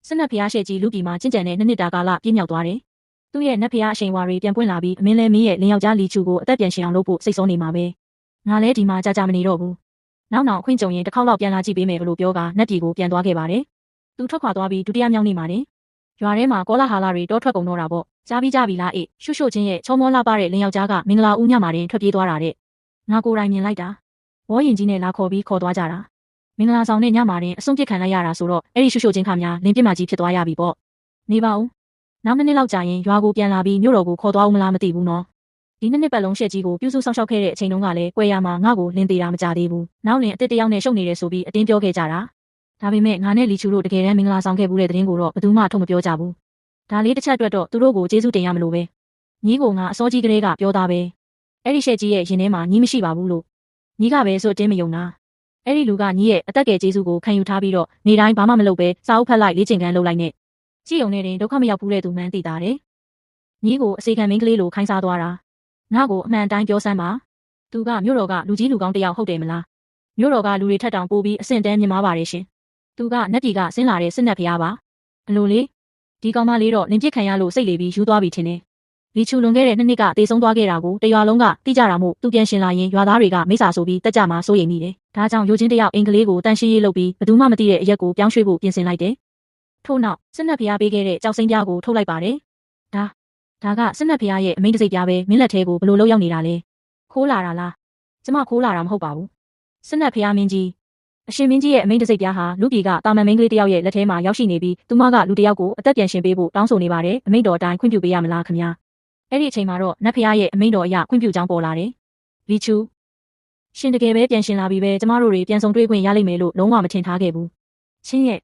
စစ်နက်ဖျားရှေ့ကြီးလူပြည်မှာကျင့်ကြံတဲ့နှစ်တာကာလပြည့်မြောက်သွားတယ်။သူ့ရဲ့နတ်ဖျားအရှိန်ဝါတွေပြန်ပွင့်လာပြီးအမင်းလဲမင်းရဲ့လင်ယောက်ျားလီချူကိုအသက်ပြန်ရှင်အောင်လုပ်ဖို့စိတ်ဆောနေမှာပဲ။ငါလဲဒီမှာကြာမနေတော့ဘူး။နောက်အခွင့်ကြုံရင်တစ်ခေါက်လောက်ပြန်လာကြည့်ပေးမယ်လို့ပြောကနတ်ပြည်ကိုပြန်သွားခဲ့ပါတယ်။သူထွက်ခွာသွားပြီးဒုတိယမြောက်နေ့မှာတယ်။ရွာထဲမှာကောလာဟာလာတွေတောထွက်ကုန်တော့တာပေါ့။ကြားပြီလားအေးရှုရှုချင်းရဲ့ချောမောလာပါတဲ့လင်ယောက်ျားကမင်္ဂလာဦးညမှာတင်ထွက်ပြေးသွားတာတဲ့။ငါကိုယ်တိုင်မြင်လိုက်တာ။ဝေါ်ရင်ကြီးနဲ့လာခေါ်ပြီးခေါ်သွားကြတာ။မင်္ဂလာဆောင်နဲ့ညမှာတင်အဆုံးပြစ်ခံလိုက်ရတာဆိုတော့အဲ့ဒီရှုရှုချင်းခါများလင်းပြစ်မကြီးဖြစ်သွားရပြီပေါ့။နေပါဦး။နောက်နှစ်လောက်ကြာရင်ရွာကိုပြန်လာပြီးမြို့တော်ကိုခေါ်သွားဦးမလားမသိဘူးနော်။ဒီနှစ်ပတ်လုံးရှက်ကြီးကိုပြုစုဆောင်ရှောက်ခဲ့တဲ့အချိန်တုန်းကလည်းကွဲရမှာငါ့ကိုလင်းသေးတာမကြသေးဘူး။နောက်လင်အစ်တယောက်နဲ့ရှုပ်နေတယ်ဆိုပြီးအတင်းပြောခဲ့ကြတာ။ဒါပေမဲ့ငါနဲ့လီချူတို့တကယ်တမ်းမင်္ဂလာဆောင်ခဲ့ဘူးတဲ့သတင်းကိုတော့ဘယ်သူမှထုတ်မပြောကြဘူး။ဒါလေးတစ်ချက်အတွက်တော့သူတို့ကိုကျေးဇူးတင်ရမလို့ပဲ။ညီကိုငါအစောကြီးကလေးကပြောသားပဲ။အဲ့ဒီရှက်ကြီးရဲ့ရင်ထဲမှာညီမရှိပါဘူးလို့။ညီကပဲဆိုတင်းမယုံတာ။အဲ့ဒီလူကညီရဲ့အသက်ကယ်ကျေးဇူးကိုခံယူထားပြီးတော့နေတိုင်းဘာမှမလုပ်ပဲစာအုပ်ဖတ်လိုက်လေ့ကျင့်ခန်းလုပ်လိုက်နဲ့ကြည့်ုံနဲ့တင်ဒုက္ခမရောက်ဘူးတဲ့သူမှန်းသိတာတယ်။ညီကိုအစေခံမင်းကလေးလိုခိုင်းစားသွားတာ။ငါ့ကိုအမှန်တိုင်းပြောစမ်းပါ။သူကမြို့တော်ကလူကြီးလူကောင်းတယောက်ဟုတ်တယ်မလား။မြို့တော်ကလူတွေထက်တောင်ပိုပြီးအဆင့်တန်းမြင့်မားပါတယ်ရှင်။သူကနတ်ပြည်ကဆင်းလာတဲ့စစ်နက်ဖျားပါ။အလိုလေးဒီကောင်မလေးတော့လင်ပြစ်ခံရလို့စိတ်လေးပြီးယူသွားပြီထင်တယ်။လီချူလွန်ခဲ့တဲ့နှစ်ကတေဆုံးသွားခဲ့တာကိုတရွာလုံးကသိကြတာမို့သူပြန်ရှင်လာရင်ရွာသားတွေကမိစ္ဆာဆိုပြီးတက်ကြမှာစိုးရိမ်မိတယ်။ဒါကြောင့်ရိုးချင်းတယောက်အင်္ဂလိပ်ကိုတန်ရှင်းရေးလုပ်ပြီးဘယ်သူမှမသိတဲ့အရက်ကိုပြောင်းရွှေ့ဖို့ပြင်ဆင်လိုက်တယ်။ထို့နောက်စစ်နက်ဖျားပေးခဲ့တဲ့ကြောက်စိမ်းပြားကိုထုတ်လိုက်ပါတယ်။ဒါကစစ်နက်ဖျားရဲ့အမိန့်တစိတ်ပြားပဲမင်းလက်ထဲကိုဘလို့လောက်ရောက်နေတာလဲ။ခိုးလာတာလား။ကျမခိုးလာတာမဟုတ်ပါဘူး။စစ်နက်ဖျားမင်းကြီးအရှင်မင်းကြီးရဲ့အမိန့်တစိတ်ပြားဟာလူပြည်ကတာမန်မင်းကလေးတယောက်ရဲ့လက်ထဲမှာရောက်ရှိနေပြီးသူမကလူတယောက်ကိုအသက်ပြန်ရှင်ပေးဖို့တောင်းဆိုနေပါတယ်။အမိန့်တော်အတိုင်းခွင့်ပြုပေးရမလားခင်ဗျာ။အဲ့ဒီအချိန်မှာတော့နတ်ဖျားရဲ့အမိန့်တော်အရခွင့်ပြုကြောင်းပေါ်လာတယ်။လီချူရှင်တကယ်ပဲပြန်ရှင်လာပြီးပဲကျမတို့တွေပြန်ဆောင်တွေ့ခွင့်ရလိမ့်မယ်လို့လုံးဝမထင်ထားခဲ့ဘူး။ချင်းရဲ့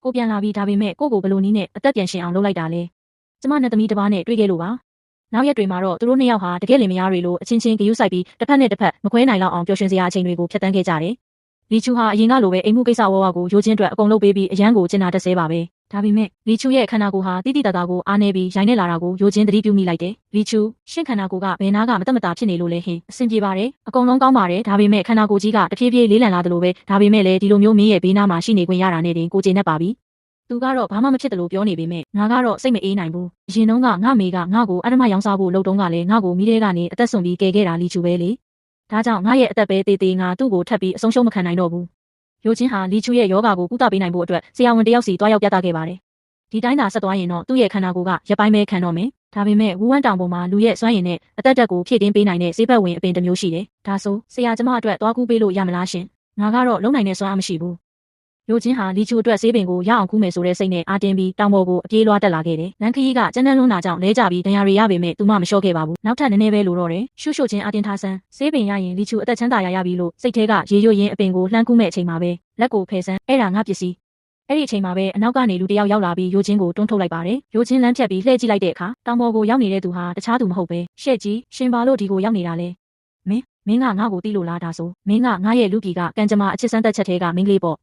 ကိုပြန်လာပြီးဒါပေမဲ့ကိုဘလို့နီးနဲ့အသက်ပြန်ရှင်အောင်လုပ်လိုက်တာလေ။ကျမနဲ့သမီးတစ်ပါးနဲ့တွေ့ခဲ့လို့ပါ။နောက်ရက်တွေမှာတော့သူတို့နှစ်ယောက်ဟာတကယ်လင်မယားတွေလိုအချင်းချင်းဂရုစိုက်ပြီးတစ်ဖက်နဲ့တစ်ဖက်မခွဲနိုင်လောက်အောင်ပျော်ရွှင်စရာအချိန်တွေကိုဖျက်ဆီးခဲ့ကြတယ်။လီချူဟာအရင်ကလိုပဲအိမ်မှုကိစ္စဝဝကိုရိုးချင်းအတွက်အကုန်လုပ်ပေးပြီးအရန်ကိုကျင်နာတက်ဆဲပါပဲ။ဒါပေမဲ့လီချူရဲ့ခန္ဓာကိုယ်ဟာတိတိတသားကိုအားနေပြီးရိုင်းနေလာတာကိုရိုးချင်းသတိပြုမိလိုက်တယ်။လီချူရှင့်ခန္ဓာကိုယ်ကဘယ်နာကမတက်မတာဖြစ်နေလို့လဲဟင်အဆင်ပြေပါတယ်။အကုန်လုံးကောင်းပါတယ်။ဒါပေမဲ့ခန္ဓာကိုယ်ကြီးကတဖြည်းဖြည်းလေးလံလာတယ်လို့ပဲဒါပေမဲ့လည်းဒီလိုမျိုးမင်းရဲ့ဘေးနားမှာရှိနေခွင့်ရတာနဲ့တင်ကိုကျေနပ်ပါပြီ။သူကတော့ဘာမှမဖြစ်တယ်လို့ပြောနေပေမဲ့ငါကတော့စိတ်မအေးနိုင်ဘူး။အရင်တုန်းကငါမေကငါ့ကိုအဓမ္မရောင်းစားဖို့လုပ်တုန်းကလည်းငါ့ကိုမိတဲ့ကနေအသက်ဆုံးပြီးကယ်ခဲ့တာလီချူပဲလေ။ဒါကြောင့်ငါရဲ့အသက်ပဲတေးသေးငါသူ့ကိုထပ်ပြီးအဆုံးရှုံးမခံနိုင်တော့ဘူး။ရိုချင်းဟာလီချူရဲ့ယောဂါကိုကုသပေးနိုင်ဖို့အတွက်ဆရာဝန်တယောက်စီတွားရောက်ပြသခဲ့ပါတယ်။ဒီတိုင်းသာဆက်သွားရင်တော့သူ့ရဲ့ခန္ဓာကိုယ်ကရပိုင်းပဲခံတော့မယ်။ဒါပေမဲ့ဝူဝမ်းတောင်ပေါ်မှာလူရဲ့စွမ်းရည်နဲ့အသက်တက်ကိုဖြည့်တင်းပေးနိုင်တဲ့ဈေးဘက်ဝင်အပင်တစ်မျိုးရှိတယ်။ဒါဆိုဆရာကျမအတွက်တွားကူးပေးလို့ရမလားရှင်။ငါကတော့လုံနိုင်တဲ့စွမ်းအားမရှိဘူး။ရိုချင်းဟာလီချူအတွက်ဈေးပင်ကိုရအောင်ကူးမယ်ဆိုတဲ့စိတ်နဲ့အားတင်းပြီးတောင်ပေါ်ကိုအပြေးလွှားတက်လာခဲ့တယ်။လမ်းခရီးကကျန်းတန်းလွန်းတာကြောင့်လဲကျပြီးဒဏ်ရာတွေရပေမဲ့သူမှမလျှော့ခဲ့ပါဘူး။နောက်ထပ်နည်းနည်းပဲလိုတော့တယ်။ရှုရှုချင်းအားတင်းထားစမ်းဈေးပင်ရရင်လီချူအသက်ချမ်းသာရပြီလို့စိတ်ထဲကရေရွတ်ရင်းအပင်ကိုလှမ်းကူးမဲ့အချိန်မှာပဲလက်ကိုဖယ်စမ်းအဲ့ဒါငါပစ္စည်းအဲ့ဒီအချိန်မှာပဲအနောက်ကနေလူတယောက်ရောက်လာပြီးရိုချင်းကိုတွန်းထုတ်လိုက်ပါတယ်။ရိုချင်းလမ်းဖြတ်ပြီးလှည့်ကြည့်လိုက်တဲ့အခါတောင်ပေါ်ကိုရောက်နေတဲ့သူဟာတခြားသူမဟုတ်ပဲရှက်ကြီးရှင်ပါလို့ဒီကိုရောက်နေတာလေ။မင်းကငါ့ကိုတီးလို့လားဒါဆိုမင်းကငါရဲ့လူပြည်ကကံကြမ္မာအချစ်စမ်းသက်ချက်ထဲကမင်းကလေးပေါ့